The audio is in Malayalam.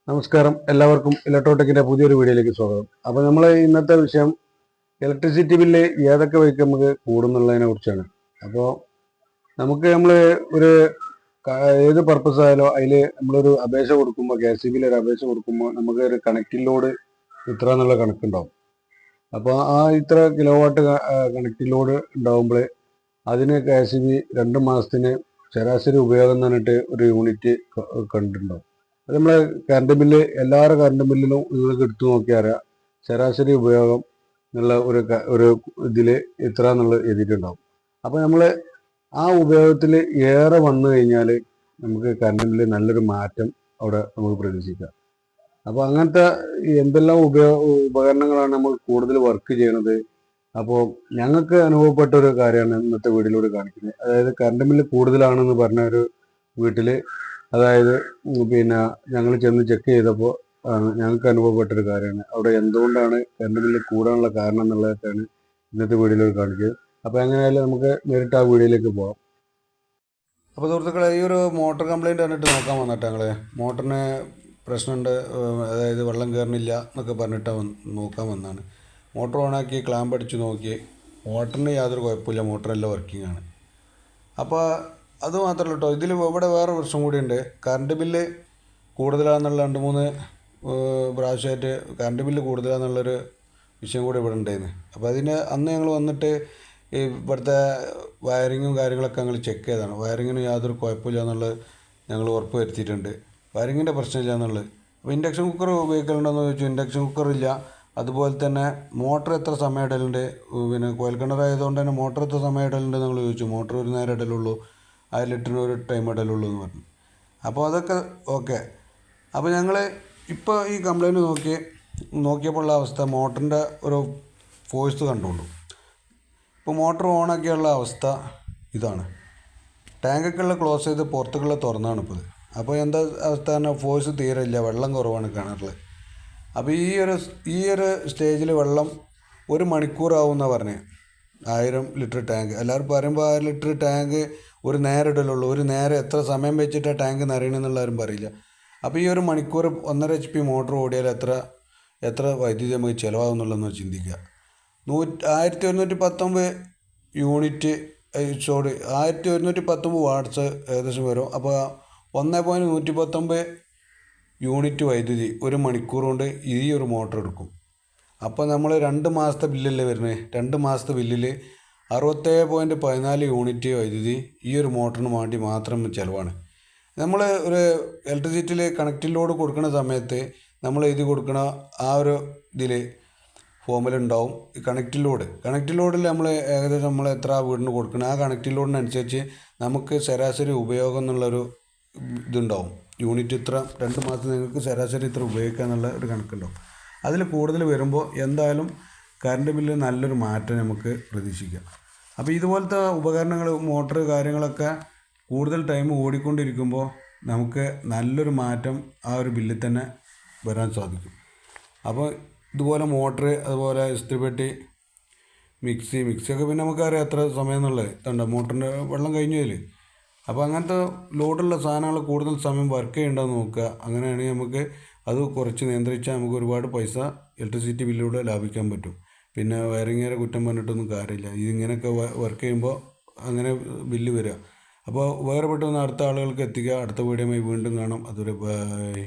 നമസ്കാരം, എല്ലാവർക്കും ഇലക്ട്രോടെക്കിന്റെ പുതിയൊരു വീഡിയോയിലേക്ക് സ്വാഗതം. അപ്പോൾ നമ്മൾ ഇന്നത്തെ വിഷയം ഇലക്ട്രിസിറ്റി ബില്ല് ഏതൊക്കെ വഴിക്ക് നമുക്ക് കൂടുന്നുള്ളതിനെ കുറിച്ചാണ്. അപ്പോൾ നമ്മൾ ഒരു ഏത് പർപ്പസ് ആയാലോ അതിൽ നമ്മളൊരു അപേക്ഷ കൊടുക്കുമ്പോൾ KCBയിൽ ഒരു അപേക്ഷ കൊടുക്കുമ്പോൾ നമുക്ക് ഒരു കണക്റ്റിംഗ് ലോഡ് ഇത്ര എന്നുള്ള കണക്കുണ്ടാവും. അപ്പോൾ ആ ഇത്ര കിലോ വാട്ട് കണക്റ്റിംഗ് ലോഡ് ഉണ്ടാവുമ്പോൾ അതിന് KCB 2 മാസത്തിന് ശരാശരി ഉപയോഗം എന്ന് പറഞ്ഞിട്ട് ഒരു യൂണിറ്റ് കണ്ടിട്ടുണ്ടാവും. അത് നമ്മളെ കറണ്ട് ബില്ല് എല്ലാവരുടെ കറണ്ട് ബില്ലിലും നിങ്ങൾക്ക് എടുത്തു നോക്കിയാൽ ശരാശരി ഉപയോഗം എന്നുള്ള ഒരു ഇതിൽ ഇത്ര എന്നുള്ളത് എഴുതിയിട്ടുണ്ടാവും. അപ്പോൾ നമ്മൾ ആ ഉപയോഗത്തിൽ ഏറെ വന്നു കഴിഞ്ഞാൽ നമുക്ക് കറണ്ട് ബില്ല് നല്ലൊരു മാറ്റം അവിടെ നമുക്ക് പ്രതീക്ഷിക്കാം. അപ്പോൾ അങ്ങനത്തെ എന്തെല്ലാം ഉപകരണങ്ങളാണ് നമ്മൾ കൂടുതൽ വർക്ക് ചെയ്യണത്. അപ്പോൾ ഞങ്ങൾക്ക് അനുഭവപ്പെട്ട ഒരു കാര്യമാണ് ഇന്നത്തെ വീഡിയോയിലൂടെ കാണിക്കുന്നത്. അതായത് കറണ്ട് ബില്ല് കൂടുതലാണെന്ന് പറഞ്ഞ ഒരു വീട്ടിൽ, അതായത് പിന്നെ ഞങ്ങൾ ചെന്ന് ചെക്ക് ചെയ്തപ്പോൾ ഞങ്ങൾക്ക് അനുഭവപ്പെട്ടൊരു കാര്യമാണ്. അവിടെ എന്തുകൊണ്ടാണ് കറണ്ട് ബില്ല് കൂടാനുള്ള കാരണം എന്നുള്ളതൊക്കെയാണ് ഇന്നത്തെ വീഡിയോയിൽ കാണിച്ചത്. അപ്പോൾ എങ്ങനെയായാലും നമുക്ക് നേരിട്ട് ആ വീഡിയോയിലേക്ക് പോകാം. അപ്പോൾ സുഹൃത്തുക്കളെ, ഈ ഒരു മോട്ടോർ കംപ്ലൈൻറ്റ് പറഞ്ഞിട്ട് നോക്കാൻ വന്നിട്ട് ഞങ്ങൾ മോട്ടറിന് പ്രശ്നമുണ്ട്, അതായത് വെള്ളം കയറണില്ല എന്നൊക്കെ പറഞ്ഞിട്ട് നോക്കാൻ വന്നതാണ്. മോട്ടർ ഓണാക്കി ക്ലാമ്പ് അടിച്ച് നോക്കി, മോട്ടറിന് യാതൊരു കുഴപ്പമില്ല, മോട്ടറെല്ലാം വർക്കിംഗ് ആണ്. അപ്പോൾ അത് മാത്രമല്ല കേട്ടോ, ഇതിൽ ഇവിടെ വേറെ പ്രശ്നം കൂടിയുണ്ട്. കറണ്ട് ബില്ല് കൂടുതലാണെന്നുള്ള 2-3 പ്രാവശ്യമായിട്ട് കറണ്ട് ബില്ല് കൂടുതലാണെന്നുള്ളൊരു വിഷയം കൂടി ഇവിടെ ഉണ്ടായിരുന്നു. അപ്പോൾ അന്ന് ഞങ്ങൾ വന്നിട്ട് ഈ ഇവിടുത്തെ വയറിങ്ങും കാര്യങ്ങളൊക്കെ ഞങ്ങൾ ചെക്ക് ചെയ്തതാണ്. വയറിങ്ങിന് യാതൊരു കുഴപ്പമില്ല എന്നുള്ളത് ഞങ്ങൾ ഉറപ്പ് വരുത്തിയിട്ടുണ്ട്. വയറിങ്ങിൻ്റെ പ്രശ്നമില്ല എന്നുള്ളത്. അപ്പോൾ ഇൻഡക്ഷൻ കുക്കർ ഉപയോഗിക്കലുണ്ടെന്ന് ചോദിച്ചു. ഇൻഡക്ഷൻ കുക്കറില്ല. അതുപോലെ തന്നെ മോട്ടർ എത്ര സമയം ഇടലുണ്ട്, പിന്നെ കോയിൽ കിണറായതുകൊണ്ട് തന്നെ മോട്ടർ എത്ര സമയം ഇടലുണ്ട് നിങ്ങൾ ചോദിച്ചു. മോട്ടർ ഒരു നേരം ഇടലുള്ളൂ, 1/2 ലിറ്ററിന് ഒരു ടൈം ഇടലുള്ളൂ എന്ന് പറഞ്ഞു. അപ്പോൾ അതൊക്കെ ഓക്കെ. അപ്പോൾ ഞങ്ങൾ ഇപ്പോൾ ഈ കംപ്ലൈൻറ്റ് നോക്കിയപ്പോൾ ഉള്ള അവസ്ഥ, മോട്ടറിൻ്റെ ഒരു ഫോഴ്സ് കണ്ടുകൊണ്ടു. ഇപ്പോൾ മോട്ടർ ഓണാക്കിയുള്ള അവസ്ഥ ഇതാണ്. ടാങ്കൊക്കെയുള്ള ക്ലോസ് ചെയ്ത് പുറത്തേക്കുള്ള തുറന്നാണ് ഇപ്പോൾ ഇത്. അപ്പോൾ എന്താ അവസ്ഥ പറഞ്ഞാൽ ഫോഴ്സ് തീരെ ഇല്ല, വെള്ളം കുറവാണ് കിണറിൽ. അപ്പോൾ ഈ ഒരു സ്റ്റേജിൽ വെള്ളം 1 മണിക്കൂറാവുമെന്നാണ് പറഞ്ഞത്. 1000 ലിറ്റർ ടാങ്ക് എല്ലാവരും പറയുമ്പോൾ 1000 ലിറ്റർ ടാങ്ക് ഒരു നേരം ഇടലുള്ളൂ. ഒരു നേരം എത്ര സമയം വെച്ചിട്ടാണ് ടാങ്ക് നിറയണമെന്നുള്ളവരും പറയില്ല. അപ്പോൾ ഈ 1 മണിക്കൂർ 1.5 HP മോട്ടർ ഓടിയാൽ എത്ര വൈദ്യുതി നമുക്ക് ചിലവാകുന്നുള്ളതെന്ന് ചിന്തിക്കുക. 1119 യൂണിറ്റ് 1119 വാട്ട്സ് ഏകദേശം വരും. അപ്പോൾ 1.119 യൂണിറ്റ് വൈദ്യുതി 1 മണിക്കൂർ കൊണ്ട് ഈ ഒരു മോട്ടർ എടുക്കും. അപ്പോൾ നമ്മൾ 2 മാസത്തെ ബില്ലല്ലേ വരുന്നത്. 2 മാസത്തെ ബില്ലിൽ 67.14 യൂണിറ്റ് വൈദ്യുതി ഈ ഒരു മോട്ടറിന് വേണ്ടി മാത്രം ചിലവാണ്. നമ്മൾ ഒരു ഇലക്ട്രിസിറ്റിയിൽ കണക്റ്റിംഗ് ലോഡ് കൊടുക്കുന്ന സമയത്ത് നമ്മൾ എഴുതി കൊടുക്കണ ആ ഒരു ഇതിൽ ഫോമിലുണ്ടാവും കണക്റ്റിംഗ് ലോഡിൽ നമ്മൾ ഏകദേശം നമ്മൾ എത്ര വീടിന് കൊടുക്കണം, ആ കണക്റ്റിംഗ് ലോഡിനനുസരിച്ച് നമുക്ക് ശരാശരി ഉപയോഗം എന്നുള്ളൊരു ഇതുണ്ടാവും. യൂണിറ്റ് ഇത്ര 2 മാസം നിങ്ങൾക്ക് ശരാശരി ഇത്ര ഉപയോഗിക്കുക എന്നുള്ള ഒരു കണക്കുണ്ടാവും. അതിൽ കൂടുതൽ വരുമ്പോൾ എന്തായാലും കറണ്ട് ബില്ല് നല്ലൊരു മാറ്റം നമുക്ക് പ്രതീക്ഷിക്കാം. അപ്പോൾ ഇതുപോലത്തെ ഉപകരണങ്ങൾ, മോട്ടർ കാര്യങ്ങളൊക്കെ കൂടുതൽ ടൈം ഓടിക്കൊണ്ടിരിക്കുമ്പോൾ നമുക്ക് നല്ലൊരു മാറ്റം ആ ഒരു ബില്ലിൽ തന്നെ വരാൻ സാധിക്കും. അപ്പോൾ ഇതുപോലെ മോട്ടർ, അതുപോലെ ഇസ്തിരിപ്പെട്ടി, മിക്സിയൊക്കെ പിന്നെ നമുക്കറിയാം എത്ര സമയം എന്നുള്ളത്. ഇതുണ്ട് മോട്ടറിൻ്റെ വെള്ളം കഴിഞ്ഞതിൽ. അപ്പോൾ അങ്ങനത്തെ ലോഡുള്ള സാധനങ്ങൾ കൂടുതൽ സമയം വർക്ക് ചെയ്യേണ്ടതെന്ന് നോക്കുക. അങ്ങനെയാണെങ്കിൽ നമുക്ക് അത് കുറച്ച് നിയന്ത്രിച്ചാൽ നമുക്ക് ഒരുപാട് പൈസ ഇലക്ട്രിസിറ്റി ബില്ലിലൂടെ ലാഭിക്കാൻ പറ്റും. പിന്നെ വയറിങ്ങേരെ കുറ്റം പറഞ്ഞിട്ടൊന്നും കാര്യമില്ല. ഇതിങ്ങനെയൊക്കെ വർക്ക് ചെയ്യുമ്പോൾ അങ്ങനെ ബില്ല് വരിക. അപ്പോൾ ഉപകാരപ്പെട്ടൊന്ന് അടുത്ത ആളുകൾക്ക് എത്തിക്കുക. അടുത്ത വീഡിയോയുമായി വീണ്ടും കാണാം. അതുവരെ ബൈ.